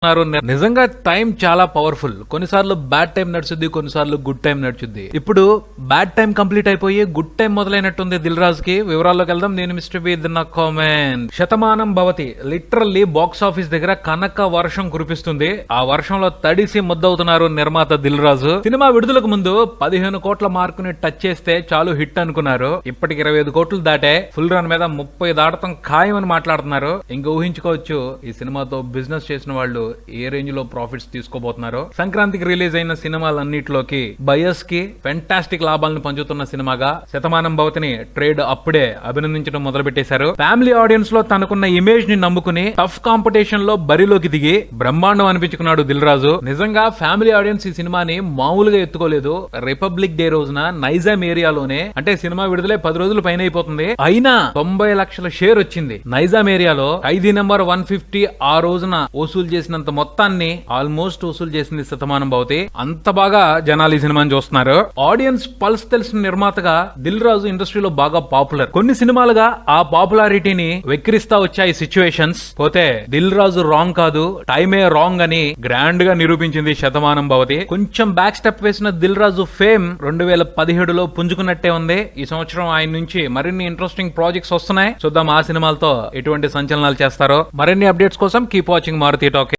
నిజంగా టైం చాలా పవర్ఫుల్. కొన్నిసార్లు బ్యాడ్ టైం నడుచుద్ది, కొన్నిసార్లు గుడ్ టైం నడుచుద్ది. ఇప్పుడు బ్యాడ్ టైం కంప్లీట్ అయిపోయి గుడ్ టైం మొదలైనట్టుంది దిల్ రాజు కి. వివరాల్లోకి వెళ్దాం. నేను మిస్టర్ బి నా comment. Shatamanam Bhavati literally box office దగ్గర కనక వర్షం కురిపిస్తుంది. ఆ వర్షంలో తడిసి ముద్దవుతున్నారు నిర్మాత దిల్ రాజు. సినిమా విడుదలకు ముందు 15 కోట్ల మార్కుని టచ్ చేస్తే చాలు హిట్ అనుకున్నారు. ఇప్పటికి 25 కోట్లు దాటే. ఫుల్ రన్ మీద 30 దాటతం ఖాయం అని మాట్లాడుతున్నారు. ఇంకా ఊహించుకోవచ్చు ఈ సినిమాతో బిజినెస్ చేసిన వాళ్ళు ఏ రేంజ్ లో ప్రాఫిట్స్ తీసుకోబోతున్నారు. సంక్రాంతికి రిలీజ్ అయిన సినిమాలన్నిటిలోకి బయర్స్ కి ఫెంటాస్టిక్ లాభాలను పంచుతున్న సినిమాగా శతమానం భవతిని ట్రేడ్ అప్పుడే అభినందించడం మొదలు పెట్టేశారు. ఫ్యామిలీ ఆడియన్స్ లో తనకున్న ఇమేజ్ ని నమ్ముకుని టఫ్ కాంపిటీషన్ లో బరిలోకి దిగి బ్రహ్మాండం అనిపించుకున్నాడు దిల్ రాజు. నిజంగా ఫ్యామిలీ ఆడియన్స్ ఈ సినిమాని మామూలుగా ఎత్తుకోలేదు. రిపబ్లిక్ డే రోజున నైజాం ఏరియాలోనే, అంటే సినిమా విడుదలై 10 రోజులు పైన అయిపోతుంది, అయినా 90 లక్షల షేర్ వచ్చింది. నైజాం ఏరియాలో ఖైదీ నెంబర్ 150 ఆ రోజున వసూలు చేసినంత మొత్తాన్ని ఆల్మోస్ట్ వసూలు చేసింది శతమానం భవతి. అంత బాగా జనాలు ఈ సినిమాని చూస్తున్నారు. ఆడియన్స్ పల్స్ తెలిసిన నిర్మాతగా దిల్ రాజు ఇండస్ట్రీలో బాగా పాపులర్. కొన్ని సినిమాలుగా ఆ పాపులారిటీని వెక్కిరిస్తా వచ్చాయి సిచ్యువేషన్స్. పోతే దిల్ రాజు రాంగ్ కాదు, టైమే రాంగ్ అని గ్రాండ్ గా నిరూపించింది శతమానం భవతి. కొంచెం బ్యాక్ స్టెప్ వేసిన దిల్ రాజు ఫేమ్ 2017లో పుంజుకున్నట్టే ఉంది. ఈ సంవత్సరం ఆయన నుంచి మరిన్ని ఇంట్రెస్టింగ్ ప్రాజెక్ట్స్ వస్తున్నాయి. చూద్దాం ఆ సినిమాలతో ఎటువంటి సంచలనాలు చేస్తారో. మరిన్ని అప్డేట్స్ కోసం కీప్ వాచింగ్ మారుతి టాక్.